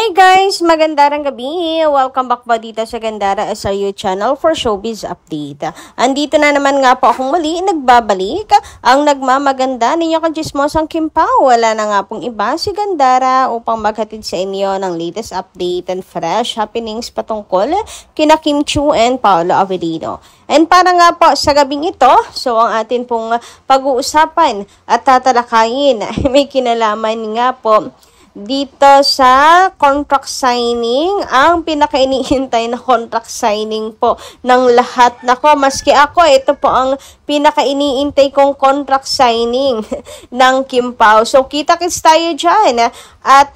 Hi guys! Magandang gabi! Welcome back po dito sa Gandara SRU channel for showbiz update. Andito na naman nga po akong muli, nagbabalik ang nagmamaganda ninyo kajismosang Kim Pao. Wala na nga pong iba si Gandara upang maghatid sa inyo ng latest update and fresh happenings patungkol kina Kim Chiu and Paolo Avellino. And para nga po sa gabing ito, so ang atin pong pag-uusapan at tatalakayin may kinalaman nga po dito sa contract signing, ang pinaka-iniintay na contract signing po ng lahat. Nako, maski ako, ito po ang pinaka-iniintay kong contract signing ng Kim Pao. So, kita-kits tayo dyan. At,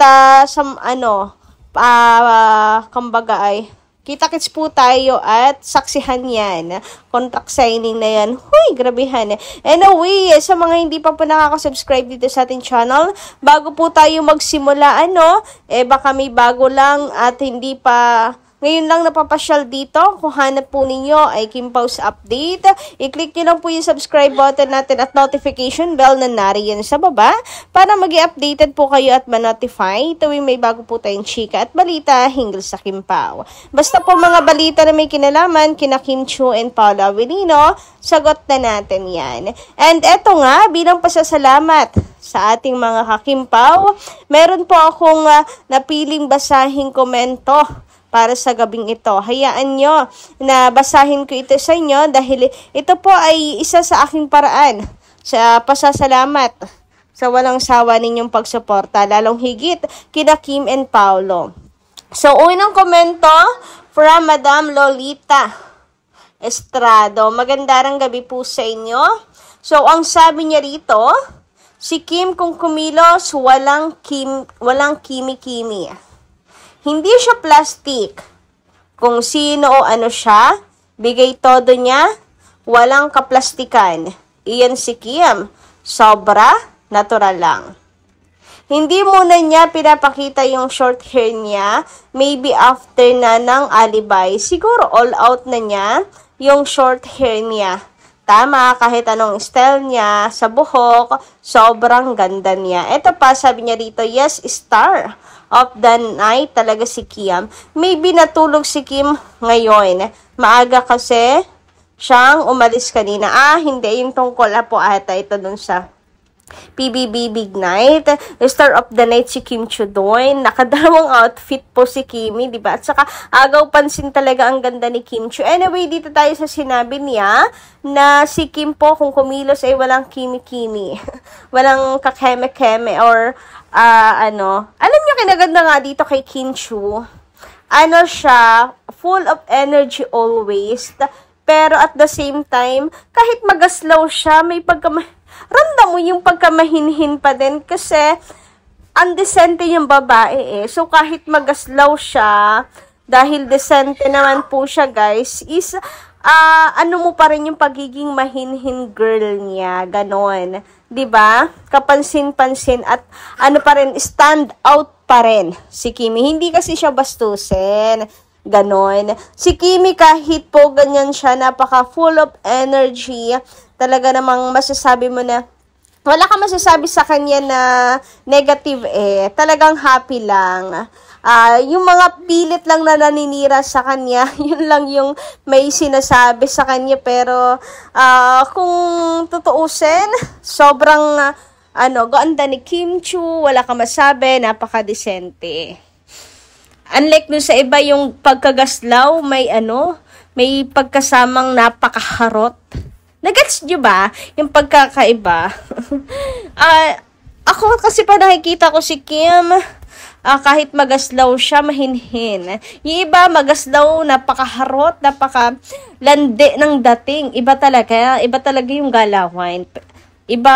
kumbaga ay, kita-kits po tayo at saksihan yan. Contract signing na yan. Huy, grabehan. Anyway, sa mga hindi pa po nakaka-subscribe dito sa ating channel, bago po tayo magsimula, baka may bago lang at hindi pa ngayon lang napapasyal dito. Kung hanap po ninyo ay Kim Pao's update, i-click nyo lang po yung subscribe button natin at notification bell na nariyan sa baba para mag-i-updated po kayo at ma-notify tuwing may bago po tayong chika at balita hinggil sa Kim Pao. Basta po mga balita na may kinalaman kina Kim Chiu and Paolo Avellino, sagot na natin yan. And eto nga, bilang pasasalamat sa ating mga ka-Kim Pao, meron po akong napiling basahing komento para sa gabing ito. Hayaan nyo na basahin ko ito sa inyo dahil ito po ay isa sa aking paraan sa pasasalamat sa walang sawa ninyong pagsuporta, lalong higit kina Kim and Paolo. So, unang komento from Madam Lolita Estrado. Magandang gabi po sa inyo. So, ang sabi niya rito, si Kim kung kumilos, walang kimi-kimi. Hindi siya plastic. Kung sino o ano siya, bigay todo niya, walang kaplastikan. Iyan si Kim. Sobra, natural lang. Hindi muna niya pinapakita yung short hair niya, maybe after na ng alibay. Siguro all out na niya yung short hair niya. Tama, kahit anong style niya sa buhok, sobrang ganda niya. Ito pa, sabi niya rito, yes, star of the night talaga si Kim. Maybe natulog si Kim ngayon. Maaga kasi siyang umalis kanina. Hindi. Yung tungkol po ata ito dun sa PBB Big Night. Star of the night si Kim Chiu doon. Nakadalawang outfit po si Kimi, diba? At saka agaw pansin talaga ang ganda ni Kim Chiu. Anyway, dito tayo sa sinabi niya na si Kim po kung kumilos ay walang kimi-kimi. Walang kakeme-keme or alam niyo kinaganda nga dito kay Kim Chiu. Siya, full of energy always. Pero at the same time, kahit magaslaw siya, may ramdam mo yung pagkamahinhin pa din kasi undecente yung babae So kahit magaslaw siya, dahil decente naman po siya guys, is mo pa rin yung pagiging mahinhin girl niya, ganon. 'Di ba? Kapansin-pansin at pa rin, stand out pa rin si Kimi. Hindi kasi siya bastusin. Ganon. Si Kimi kahit po ganyan siya, napaka full of energy. Talaga namang masasabi mo na wala ka masasabi sa kanya na negative Talagang happy lang. Yung mga pilit lang na naninira sa kanya, yun lang yung may sinasabi sa kanya. Pero, kung tutuusin, sobrang, ganda ni Kim Chiu, wala ka masabi, napaka-decente. Unlike dun sa iba, yung pagkagaslaw, may pagkasamang napakaharot. Nagets nyo ba? Yung pagkakaiba. Ako kasi pa nakikita ko si Kim, kahit magaslaw siya, mahinhin. Yung iba, magaslaw, napakaharot, napakalandi ng dating. Iba talaga yung galawan. Iba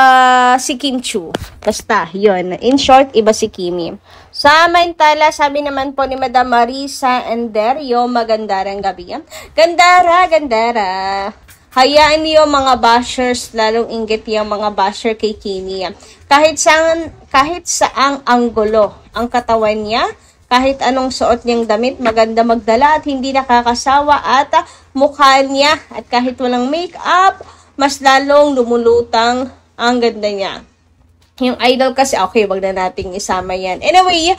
si Kim Chiu. Basta, yun. In short, iba si Kimi. Samantala, sabi naman po ni Madam Marisa Enderio, magandang gabi. Gandara. Hayaan niyo mga bashers, lalong inggit yung mga basher kay Kimi. Kahit saang anggulo ang katawan niya, kahit anong suot niyang damit, maganda magdala at hindi nakakasawa at mukha niya. At kahit walang makeup, mas lalong lumulutang ang ganda niya. Yung idol kasi, okay, wag na nating isama yan. Anyway,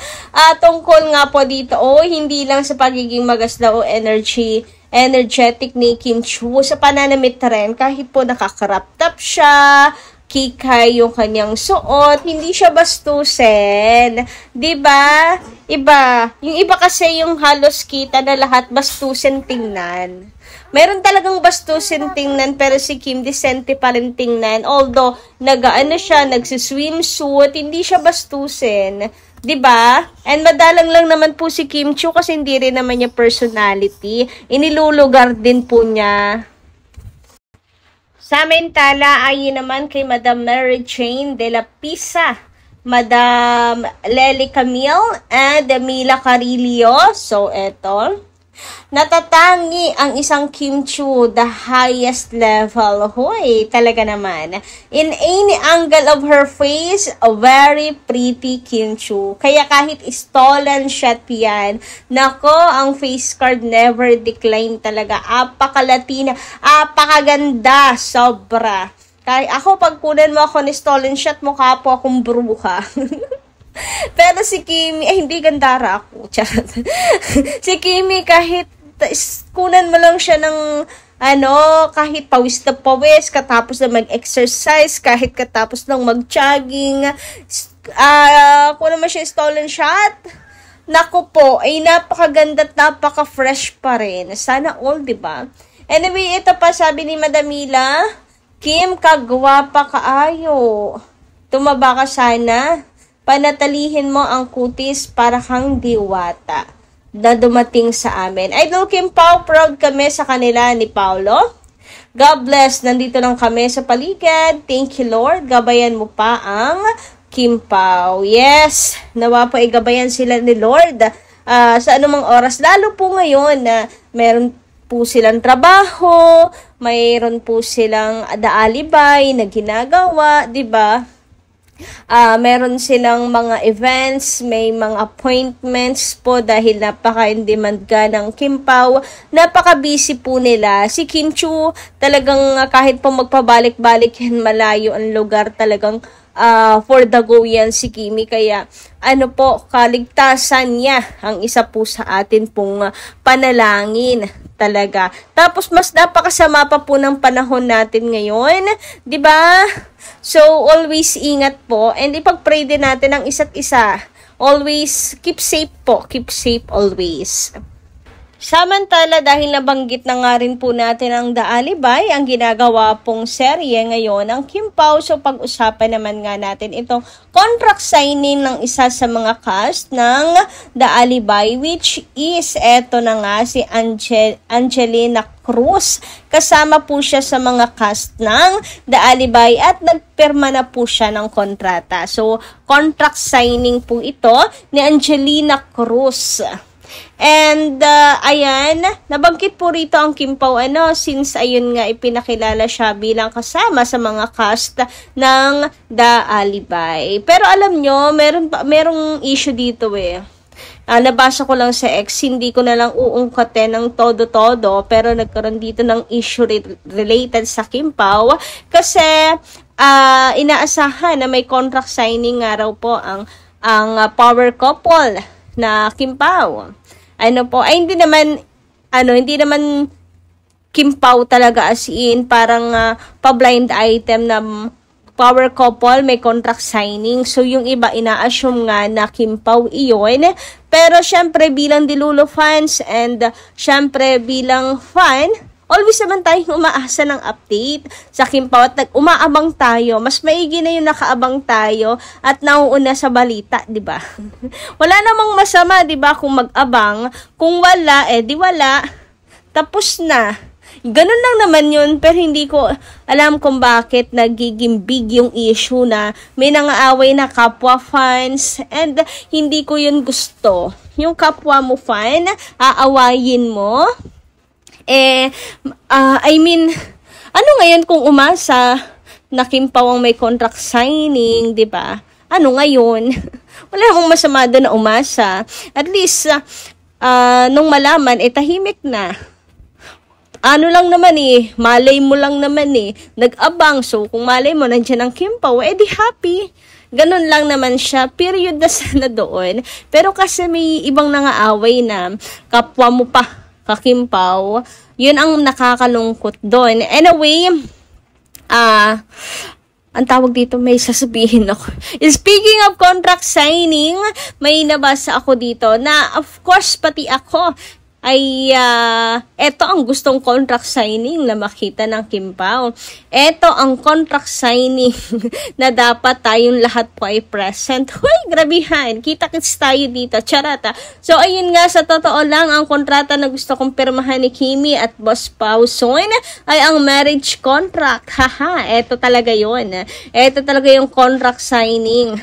tungkol nga po dito, hindi lang sa pagiging magasda o energetic ni Kim Chiu, sa pananamit rin, kahit po nakakrap top siya, kikay yung kanyang suot, hindi siya bastusin. 'Di ba? Iba. Yung iba kasi yung halos kita na lahat bastusin tingnan. Meron talagang bastusin tingnan, pero si Kim decente pa rin tingnan. Although, siya, nagsiswimsuit, hindi siya bastusin. 'Di ba? And madalang lang naman po si Kim Chiu kasi hindi rin naman niya personality. Inilulugar din po niya. Samantala, ayon naman kay Madam Mary Jane de la Pisa, Madam Lely Camille, and Mila Carillo. So, eto. Natatangi ang isang Kim Chiu, the highest level. Hoy, talaga naman. In any angle of her face, a very pretty Kim Chiu. Kaya kahit stolen shot yan, nako, ang face card never decline talaga. Apaka-Latina, apakaganda, sobra. Kaya ako, pag kunan mo ako ni stolen shot, mukha po akong bruha. Pero si Kimi, hindi gandara ako. Si Kimi, kahit kunan mo lang siya ng kahit pawis na pawis, katapos na mag-exercise, kahit katapos ng mag-jogging, kunan mo siya stolen shot, naku po, ay napakaganda at napaka-fresh pa rin. Sana all, diba? Anyway, ito pa sabi ni Madamila, Kim, kagwapa kaayo. Tumaba ka sana. Panatalihin mo ang kutis para kang diwata na dumating sa amin. Idol Kim Pao, proud kami sa kanila ni Paulo. God bless, nandito lang kami sa paligid. Thank you, Lord. Gabayan mo pa ang Kim Pao. Yes, nawa po igabayan sila ni Lord sa anumang oras. Lalo po ngayon na meron po silang trabaho, mayroon po silang daalibay na ginagawa, di ba? Meron silang mga events, may mga appointments po dahil napaka-in-demand ka ng Kim Pao. Napaka-busy po nila. Si Kim Chiu talagang kahit po magpabalik-balik yan malayo ang lugar, talagang for the go yan si Kimi. Kaya kaligtasan niya ang isa po sa atin pong panalangin talaga. Tapos mas napakasama pa po ng panahon natin ngayon, 'di ba? So always ingat po and ipag-pray din natin ang isa't isa. Always keep safe po, keep safe always. Samantala, dahil nabanggit na nga rin po natin ang The Alibay, ang ginagawa pong serye ngayon ng Kim Pao. So pag-usapan naman nga natin itong contract signing ng isa sa mga cast ng The Alibay, which is eto na nga si Angelina Cruz. Kasama po siya sa mga cast ng The Alibay at nagpirma na po siya ng kontrata. So contract signing po ito ni Angelina Cruz. And, ayan, nabanggit po rito ang Kim Pao, since ayun nga, ipinakilala siya bilang kasama sa mga cast ng The Alibay. Pero alam nyo, merong issue dito nabasa ko lang sa X, hindi ko na lang uungkatin ng todo-todo, pero nagkaroon dito ng issue related sa Kim Pao, kasi, inaasahan na may contract signing nga raw po ang power couple na Kim Pao. Hindi naman Kim Pao talaga as in, parang pa-blind item na power couple, may contract signing. So, yung iba, ina-assume nga na Kim Pao iyon. Pero, syempre, bilang Dilulo fans and syempre, bilang fan, always naman tayong umaasa ng update sa Kim Pao at umaabang tayo. Mas maigi na yung nakaabang tayo at nauuna sa balita, di ba? Wala namang masama, di ba, kung mag-abang. Kung wala, di wala. Tapos na. Ganun lang naman yun, pero hindi ko alam kung bakit nagiging big yung issue na may nangaaway na kapwa fans and hindi ko yun gusto. Yung kapwa mo fan, aawayin mo. Ano ngayon kung umasa na Kim Pao ang may contract signing, di ba? Ano ngayon? Wala namang masama doon na umasa. At least, nung malaman, tahimik na. Ano lang naman malay mo lang naman nag-abang. So, kung malay mo, nandiyan ang Kim Pao, di happy. ganun lang naman siya, period na sana doon. Pero kasi may ibang nangaaway na kapwa mo pa kakimpaw, yun ang nakakalungkot doon. Anyway, ang tawag dito, may sasabihin ako. Speaking of contract signing, may nabasa ako dito na of course pati ako ay eto ang gustong contract signing na makita ng Kim Pao. Eto ang contract signing na dapat tayong lahat po ay present. Huy, grabihan. Kita-kits tayo dito. Charata. So, ayun nga, sa totoo lang, ang kontrata na gusto kong pirmahan ni Kimi at Boss Pao Son ay ang marriage contract. Haha, eto talaga yon. Eto talaga yung contract signing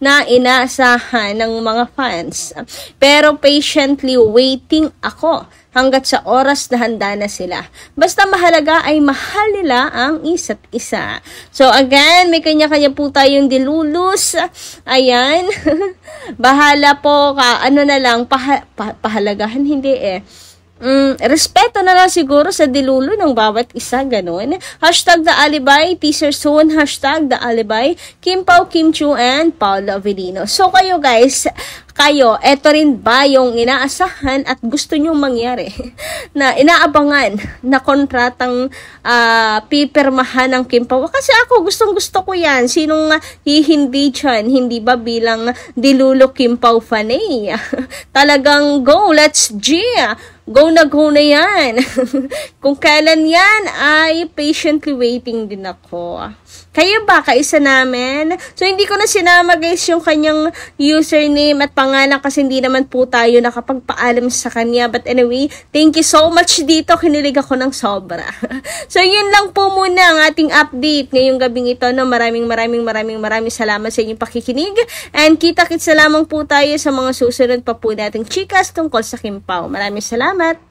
na inaasahan ng mga fans. Pero patiently waiting ako hanggat sa oras na handa na sila. Basta mahalaga ay mahal nila ang isa't isa. So again, may kanya-kanya po tayong dilulus. Ayan. Bahala po ka. Ano na lang, pahalagahan, hindi eh. Respeto na lang siguro sa dilulo ng bawat isa, ganun. Hashtag The Alibay, teaser soon, hashtag The Alibay, Kim Pao, Kim Chiu, and Paolo Avellino. So kayo guys, eto rin ba yung inaasahan at gusto nyong mangyari na inaabangan na kontratang pipirmahan ng Kim Pao? Kasi ako gustong-gusto ko yan. Sinong hindi dyan? Hindi ba bilang dilulo Kim Pao fanay? Talagang go, let's G! Go na yan. Kung kailan yan, ay patiently waiting din ako. Kayo ba? Kaisa namin? So, hindi ko na sinama guys yung kanyang username at pangalan kasi hindi naman po tayo nakapagpaalam sa kanya. But anyway, thank you so much dito. Kinilig ako ng sobra. So, yun lang po muna ang ating update ngayong gabing ito. No? Maraming salamat sa inyong pakikinig. And kita-kits lamang po tayo sa mga susunod pa po nating chikas tungkol sa Kim Pao. Maraming salamat.